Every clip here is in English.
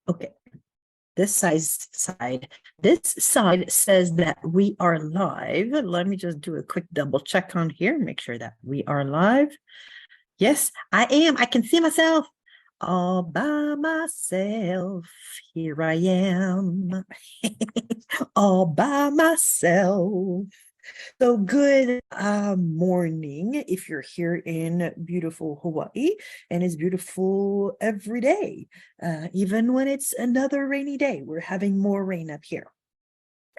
Okay, this side says that we are live. Let me just do a quick double check on here, make sure that we are live. Yes, I am. I can see myself all by myself. Here I am, all by myself. So good morning if you're here in beautiful Hawaii, and it's beautiful every day. Even when it's another rainy day, we're having more rain up here.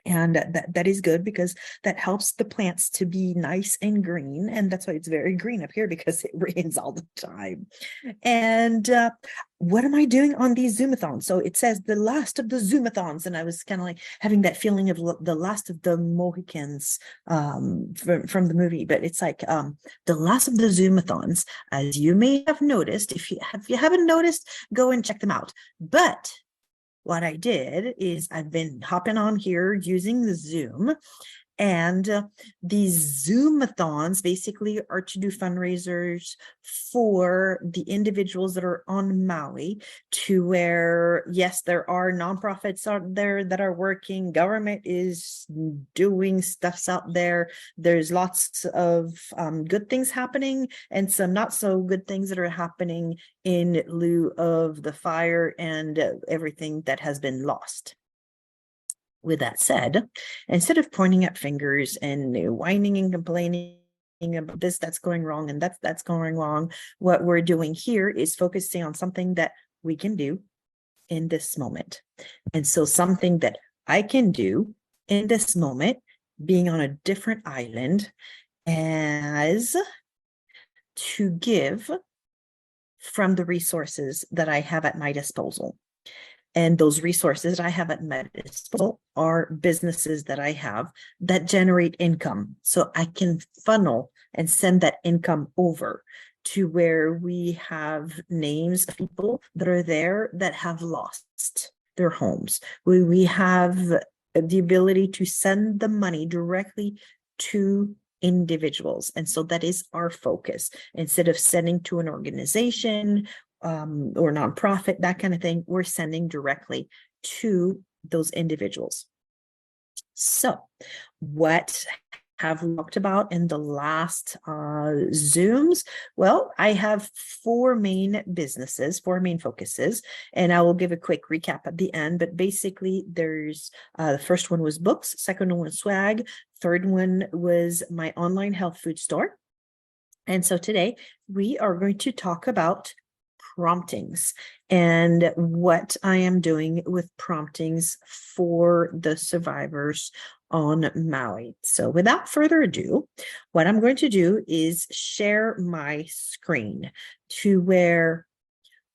And that is good because that helps the plants to be nice and green. And that's why it's very green up here, because it rains all the time. And what am I doing on these Zoomathons? So it says the last of the Zoomathons. And I was kind of like having that feeling of the last of the Mohicans from the movie. But it's like the last of the Zoomathons, as you may have noticed. If you haven't noticed, go and check them out. But what I did is I've been hopping on here using the Zoom, and these Zoomathons basically are to do fundraisers for the individuals that are on Maui, to where, yes, there are nonprofits out there that are working. Government is doing stuffs out there. There's lots of good things happening and some not so good things that are happening in lieu of the fire and everything that has been lost. With that said, instead of pointing at fingers and whining and complaining about this that's going wrong and that's going wrong, what we're doing here is focusing on something that we can do in this moment. And so something that I can do in this moment, being on a different island, as to give from the resources that I have at my disposal. And those resources I have at my disposal are businesses that I have that generate income. So I can funnel and send that income over to where we have names of people that are there that have lost their homes. We have the ability to send the money directly to individuals. And so that is our focus. Instead of sending to an organization or nonprofit, that kind of thing, we're sending directly to those individuals. So what have we talked about in the last Zooms? Well, I have four main businesses, four main focuses, and I will give a quick recap at the end. But basically, there's the first one was books, second one was swag, third one was my online health food store. And so today we are going to talk about promptings and what I am doing with promptings for the survivors on Maui. So without further ado, what I'm going to do is share my screen to where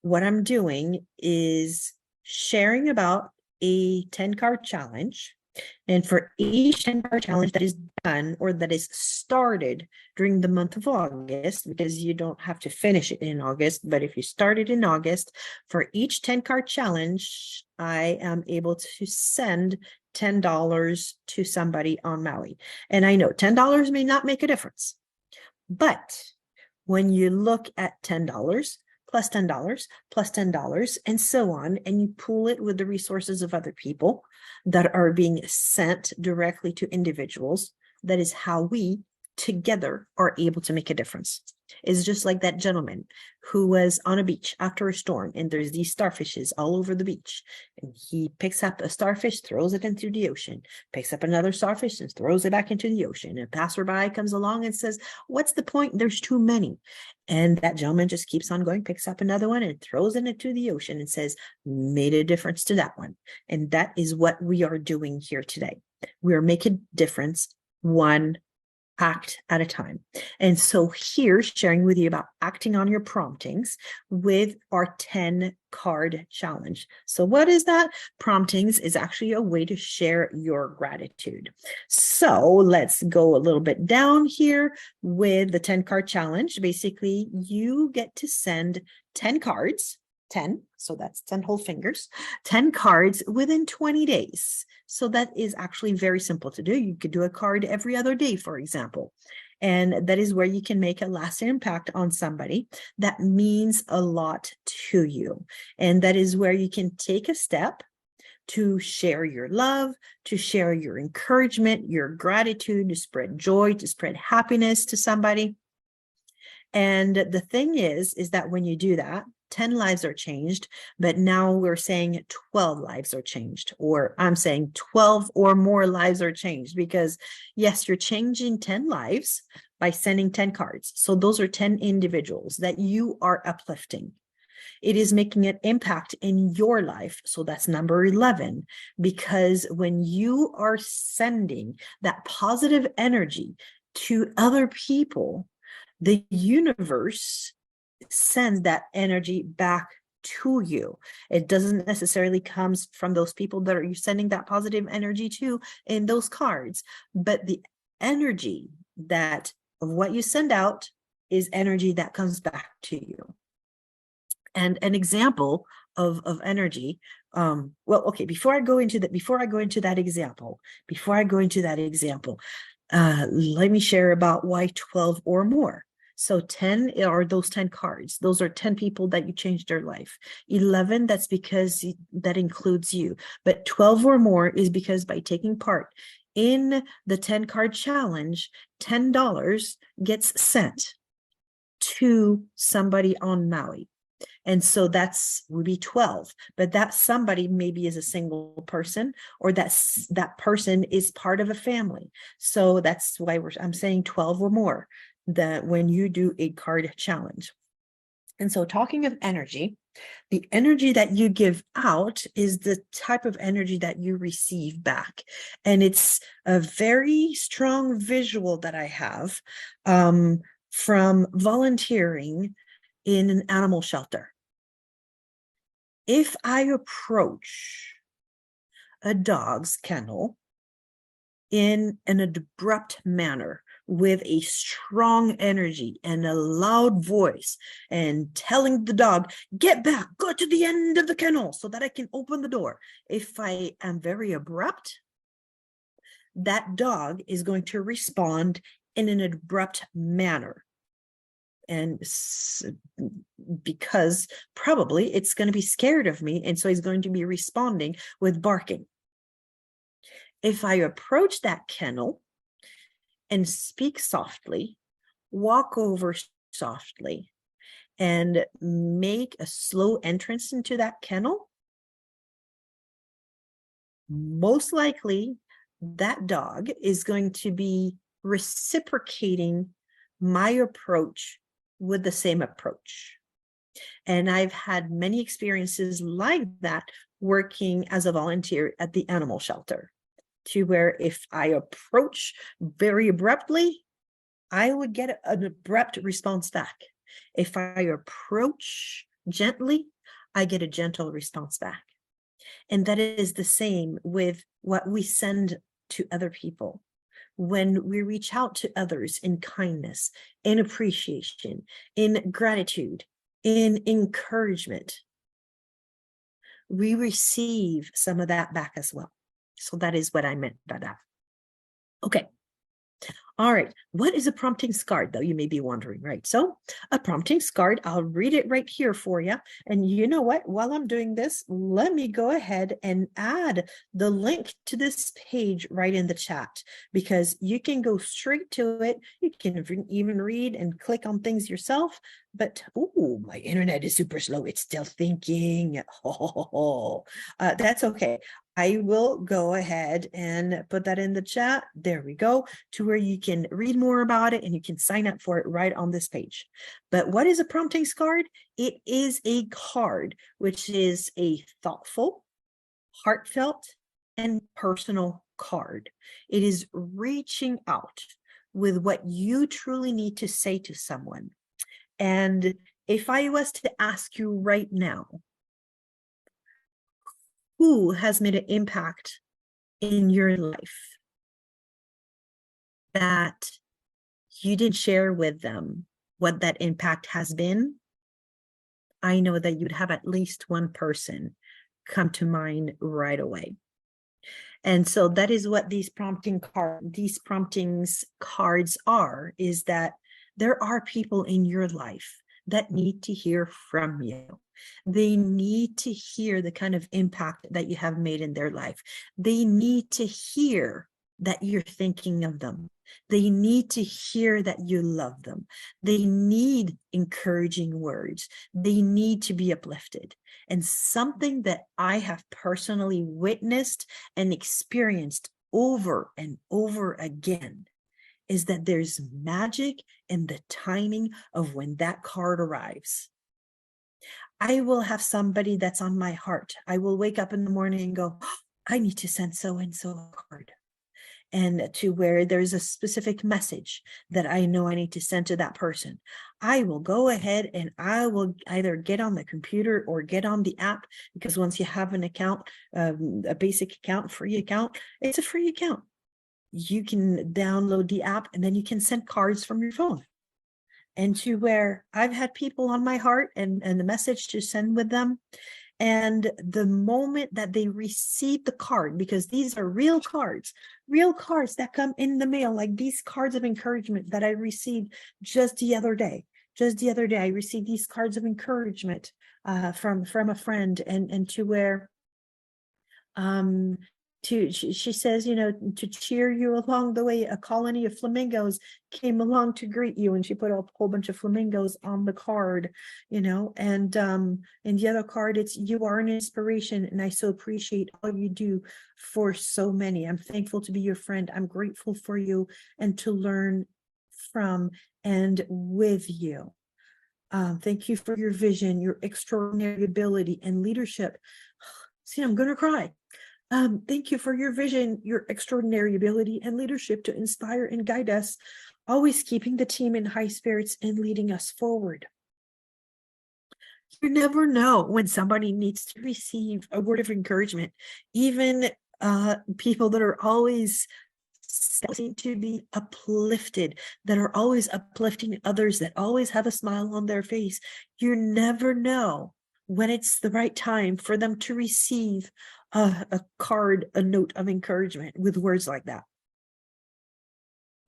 what I'm doing is sharing about a 10-card challenge. And for each 10-card challenge that is done or that is started during the month of August, because you don't have to finish it in August, but if you started in August, for each 10-card challenge, I am able to send $10 to somebody on Maui. And I know $10 may not make a difference, but when you look at $10 plus $10 plus $10 and so on, and you pool it with the resources of other people that are being sent directly to individuals, that is how we together are able to make a difference. It's just like that gentleman who was on a beach after a storm, and there's these starfishes all over the beach, and he picks up a starfish, throws it into the ocean, picks up another starfish and throws it back into the ocean, and a passerby comes along and says, what's the point? There's too many. And that gentleman just keeps on going, picks up another one and throws it into the ocean and says, made a difference to that one. And that is what we are doing here today. We are making a difference one act at a time. And so here, sharing with you about acting on your promptings with our 10-card challenge. So what is that? Promptings is actually a way to share your gratitude. So let's go a little bit down here with the 10-card challenge. Basically, you get to send 10 cards, 10, so that's 10 whole fingers, 10 cards within 20 days. So that is actually very simple to do. You could do a card every other day, for example. And that is where you can make a lasting impact on somebody that means a lot to you. And that is where you can take a step to share your love, to share your encouragement, your gratitude, to spread joy, to spread happiness to somebody. And the thing is that when you do that, 10 lives are changed, but now we're saying 12 lives are changed, or I'm saying 12 or more lives are changed, because yes, you're changing 10 lives by sending 10 cards. So those are 10 individuals that you are uplifting. It is making an impact in your life. So that's number 11, because when you are sending that positive energy to other people, the universe sends that energy back to you. It doesn't necessarily comes from those people that are you sending that positive energy to in those cards, but the energy that of what you send out is energy that comes back to you. And an example of energy, well, okay, before I go into that example, let me share about why 12 or more. So 10 are those 10 cards. Those are 10 people that you changed their life. 11, that's because that includes you. But 12 or more is because by taking part in the 10 card challenge, $10 gets sent to somebody on Maui. And so that's would be 12, but that somebody maybe is a single person, or that person is part of a family. So that's why I'm saying 12 or more that when you do a card challenge. And so talking of energy, the energy that you give out is the type of energy that you receive back. And it's a very strong visual that I have from volunteering in an animal shelter. If I approach a dog's kennel in an abrupt manner with a strong energy and a loud voice and telling the dog, get back, go to the end of the kennel so that I can open the door. If I am very abrupt, that dog is going to respond in an abrupt manner. And because probably it's going to be scared of me, and so he's going to be responding with barking. If I approach that kennel and speak softly, walk over softly, and make a slow entrance into that kennel, most likely that dog is going to be reciprocating my approach with the same approach. And I've had many experiences like that working as a volunteer at the animal shelter, to where if I approach very abruptly, I would get an abrupt response back. If I approach gently, I get a gentle response back. And that is the same with what we send to other people. When we reach out to others in kindness, in appreciation, in gratitude, in encouragement, we receive some of that back as well. So that is what I meant by that. Okay. All right. What is a prompting card, though? You may be wondering, right? So a prompting card, I'll read it right here for you. And you know what? While I'm doing this, let me go ahead and add the link to this page right in the chat, because you can go straight to it. You can even read and click on things yourself. But, oh, my internet is super slow. It's still thinking. That's okay. I will go ahead and put that in the chat. There we go, to where you can read more about it and you can sign up for it right on this page. But what is a prompting card? It is a card which is a thoughtful, heartfelt, and personal card. It is reaching out with what you truly need to say to someone. And if I was to ask you right now, who has made an impact in your life that you didn't share with them what that impact has been? I know that you'd have at least one person come to mind right away. And so that is what these promptings cards are, is that there are people in your life that need to hear from you. They need to hear the kind of impact that you have made in their life. They need to hear that you're thinking of them. They need to hear that you love them. They need encouraging words. They need to be uplifted. And something that I have personally witnessed and experienced over and over again is that there's magic in the timing of when that card arrives. I will have somebody that's on my heart. I will wake up in the morning and go, oh, I need to send so and so a card. And to where there's a specific message that I know I need to send to that person, I will go ahead and I will either get on the computer or get on the app, because once you have an account, a basic account, free account, it's a free account. You can download the app and then you can send cards from your phone. And to where I've had people on my heart and the message to send with them. And the moment that they receive the card, because these are real cards that come in the mail, like these cards of encouragement that I received just the other day. I received these cards of encouragement from a friend, and to where she says, to cheer you along the way, a colony of flamingos came along to greet you, and she put a whole bunch of flamingos on the card, and in the other card, it's, you are an inspiration, and I so appreciate all you do for so many. I'm thankful to be your friend. I'm grateful for you and to learn from and with you. Thank you for your vision, your extraordinary ability and leadership. See, I'm gonna cry. Thank you for your vision, your extraordinary ability and leadership to inspire and guide us, always keeping the team in high spirits and leading us forward. You never know when somebody needs to receive a word of encouragement. Even people that are always seem to be uplifted, that are always uplifting others, that always have a smile on their face. You never know when it's the right time for them to receive a card, a note of encouragement with words like that.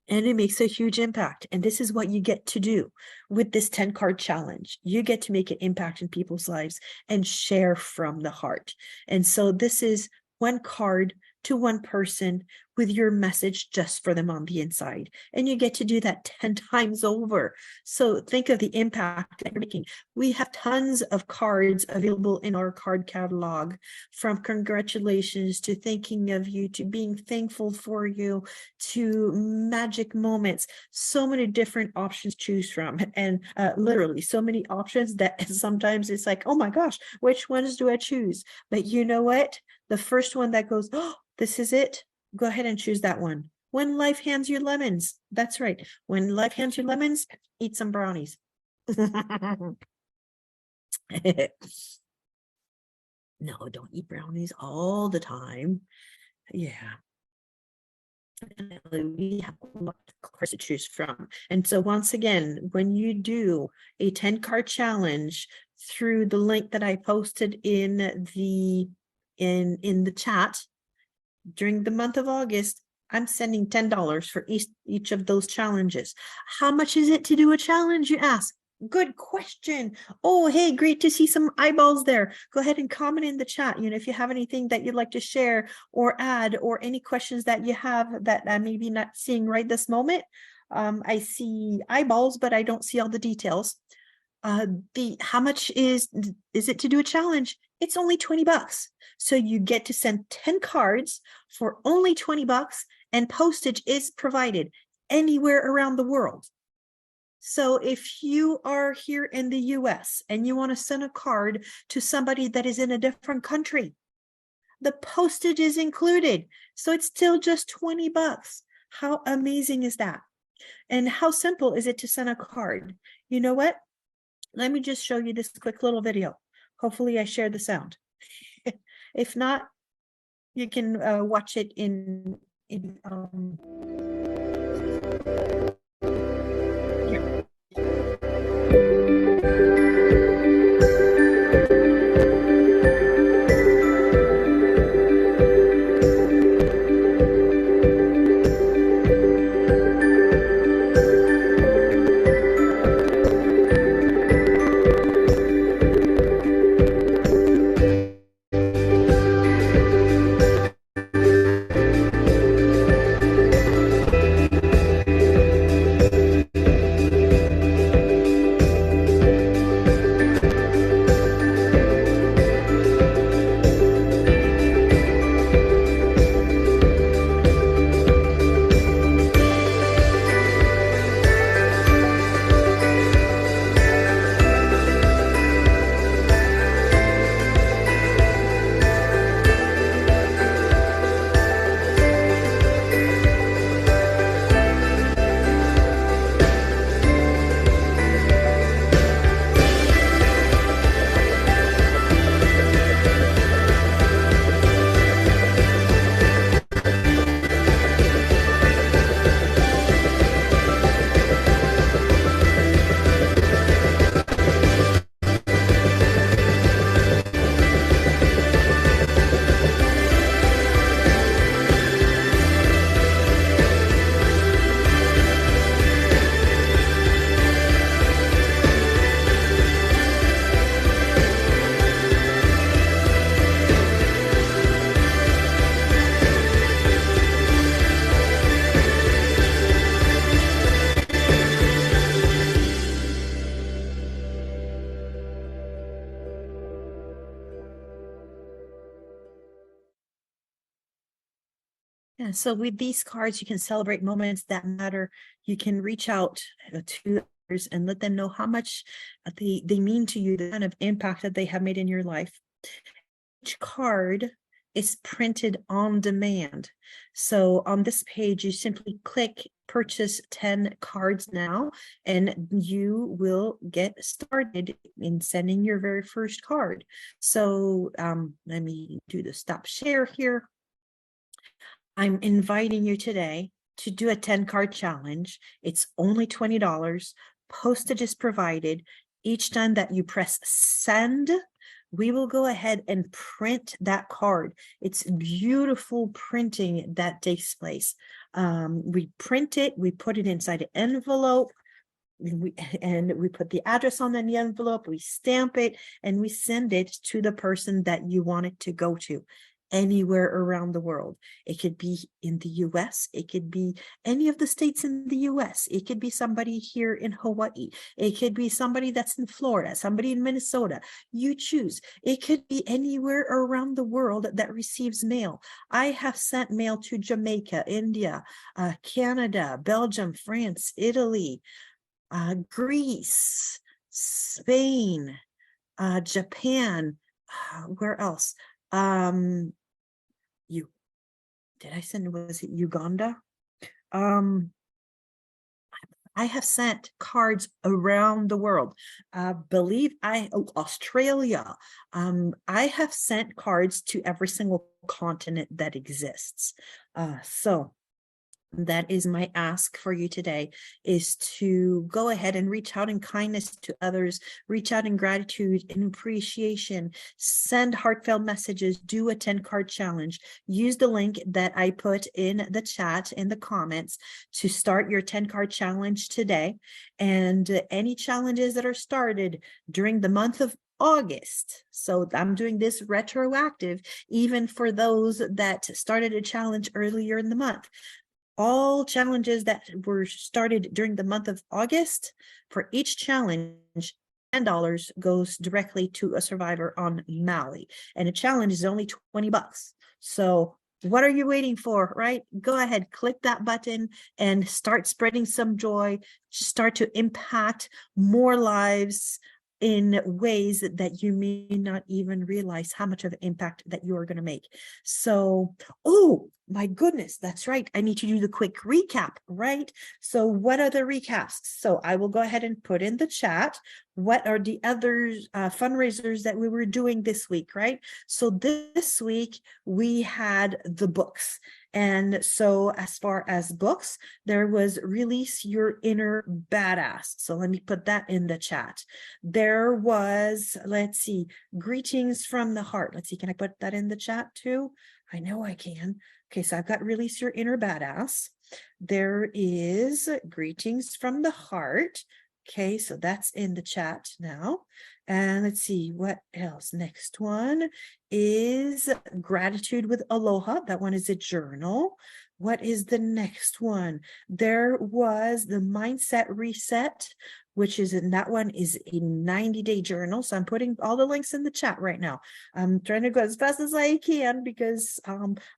And it makes a huge impact. And this is what you get to do with this 10 card challenge. You get to make an impact in people's lives and share from the heart. And so this is one card to one person with your message just for them on the inside. And you get to do that 10 times over. So think of the impact that you're making. We have tons of cards available in our card catalog, from congratulations to thinking of you, to being thankful for you, to magic moments. So many different options to choose from, and literally so many options that sometimes it's like, oh my gosh, which ones do I choose? But you know what? The first one that goes, oh, this is it, go ahead and choose that one. When life hands you lemons. That's right. When life hands you lemons, eat some brownies. No, don't eat brownies all the time. Yeah. We have a lot of cards to choose from. And so once again, when you do a 10 card challenge through the link that I posted in the chat, during the month of August, I'm sending $10 for each of those challenges. How much is it to do a challenge, you ask? Good question. Oh, hey, great to see some eyeballs there. Go ahead and comment in the chat. If you have anything that you'd like to share or add, or any questions that you have that I may be not seeing right this moment. I see eyeballs, but I don't see all the details. How much is it to do a challenge? It's only $20. So you get to send 10 cards for only $20, and postage is provided anywhere around the world. So if you are here in the US and you want to send a card to somebody that is in a different country, the postage is included. So it's still just $20. How amazing is that? And how simple is it to send a card? You know what? Let me just show you this quick little video. Hopefully I shared the sound. If not, you can watch it in here. Yeah, so with these cards, you can celebrate moments that matter. You can reach out to others and let them know how much they mean to you, the kind of impact that they have made in your life. Each card is printed on demand. So on this page, you simply click purchase 10 cards now, and you will get started in sending your very first card. So let me do the stop share here. I'm inviting you today to do a 10 card challenge. It's only $20. Postage is provided. Each time that you press send, we will go ahead and print that card. It's beautiful printing that takes place. We print it, we put it inside an envelope, and we put the address on the envelope, we stamp it, and we send it to the person that you want it to go to anywhere around the world. It could be in the US, it could be any of the states in the US, it could be somebody here in Hawaii, it could be somebody that's in Florida, somebody in Minnesota. You choose. It could be anywhere around the world that receives mail. I have sent mail to Jamaica, India, Canada, Belgium, France, Italy, Greece, Spain, Japan. Where else? You did I send? Was it Uganda? I have sent cards around the world. Australia. I have sent cards to every single continent that exists. So that is my ask for you today, is to go ahead and reach out in kindness to others, reach out in gratitude and appreciation, send heartfelt messages, do a 10 card challenge, use the link that I put in the chat in the comments to start your 10 card challenge today. And any challenges that are started during the month of August. So I'm doing this retroactive, even for those that started a challenge earlier in the month. All challenges that were started during the month of August, for each challenge, $10 goes directly to a survivor on Maui. And a challenge is only $20. So what are you waiting for, right? Go ahead, click that button and start spreading some joy, start to impact more lives in ways that you may not even realize how much of an impact that you are going to make. So, oh my goodness, that's right. I need to do the quick recap, right? So what are the recaps? So I will go ahead and put in the chat, what are the other fundraisers that we were doing this week, right? So this week we had the books. And so as far as books, there was Release Your Inner Badass. So let me put that in the chat. There was, let's see, Greetings from the Heart. Let's see, can I put that in the chat too? I know I can. Okay, so I've got Release Your Inner Badass. There is Greetings from the Heart. Okay, so that's in the chat now. And let's see what else. Next one is Gratitude with Aloha. That one is a journal. What is the next one? There was the Mindset Reset, which is in that one is a 90-day journal. So I'm putting all the links in the chat right now. I'm trying to go as fast as I can because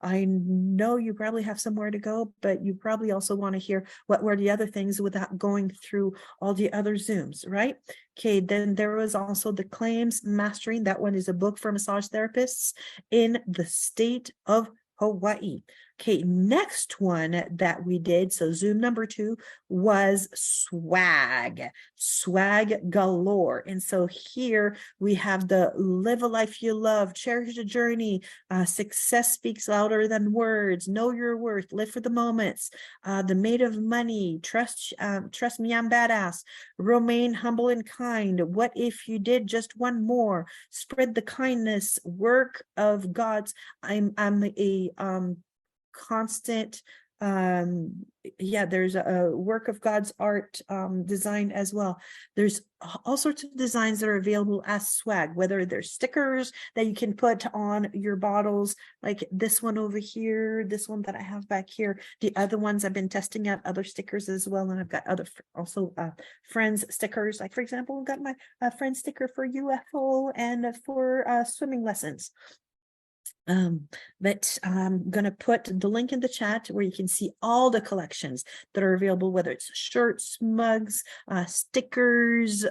I know you probably have somewhere to go, but you probably also want to hear what were the other things without going through all the other Zooms, right? Okay, then there was also the Claims Mastering. That one is a book for massage therapists in the state of Hawaii. Okay, next one that we did, so Zoom number 2 was swag galore. And so here we have the Live a Life You Love, Cherish the Journey, Success Speaks Louder Than Words, Know Your Worth, Live for the Moments, The Made of Money, Trust Me, I'm Badass, Remain Humble and Kind, What If You Did Just One More, Spread the Kindness, Work of God's, I'm a constant there's a work of God's art design as well. There's all sorts of designs that are available as swag, whether they're stickers that you can put on your bottles, like this one over here, this one that I have back here. The other ones I've been testing out other stickers as well, and I've got other also friends stickers. Like for example, I've got my friend sticker for UFO and for swimming lessons. But I'm going to put the link in the chat where you can see all the collections that are available, whether it's shirts, mugs, stickers,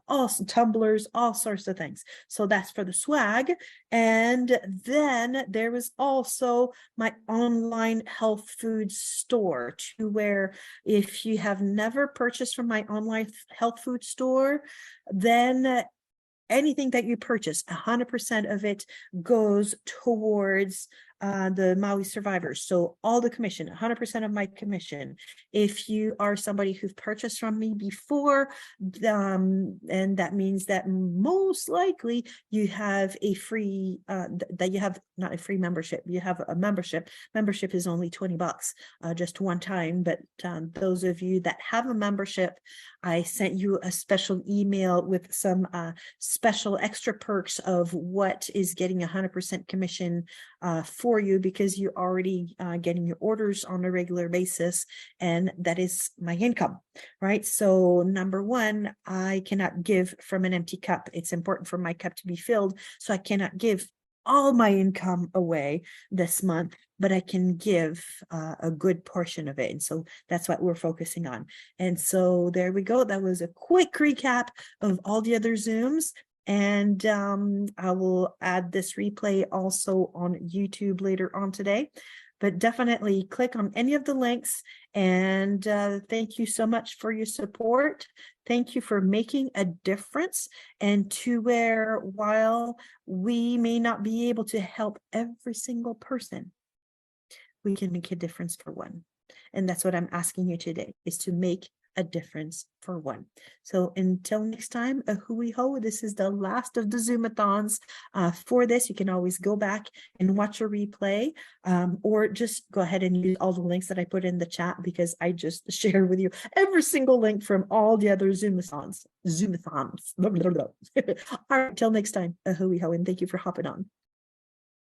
all tumblers, all sorts of things. So that's for the swag. And then there was also my online health food store, to where if you have never purchased from my online health food store, then anything that you purchase, 100% of it goes towards the Maui survivors. So all the commission, 100% of my commission. If you are somebody who's purchased from me before, and that means that most likely you have a free, that you have not a free membership, you have a membership. Membership is only $20, just one time. But those of you that have a membership, I sent you a special email with some special extra perks of what is getting 100% commission for you, because you're already getting your orders on a regular basis, and that is my income, right? So number one, I cannot give from an empty cup. It's important for my cup to be filled, so I cannot give all my income away this month, but I can give a good portion of it. And so that's what we're focusing on. And so there we go. That was a quick recap of all the other Zooms. And I will add this replay also on YouTube later on today. But definitely click on any of the links. And thank you so much for your support. Thank you for making a difference. And to where, while we may not be able to help every single person, we can make a difference for one. And that's what I'm asking you today, is to make a difference for one. So until next time, a hui ho. This is the last of the Zoomathons. For this, you can always go back and watch a replay, or just go ahead and use all the links that I put in the chat, because I just shared with you every single link from all the other Zoomathons. All right, until next time, a hui ho, and thank you for hopping on.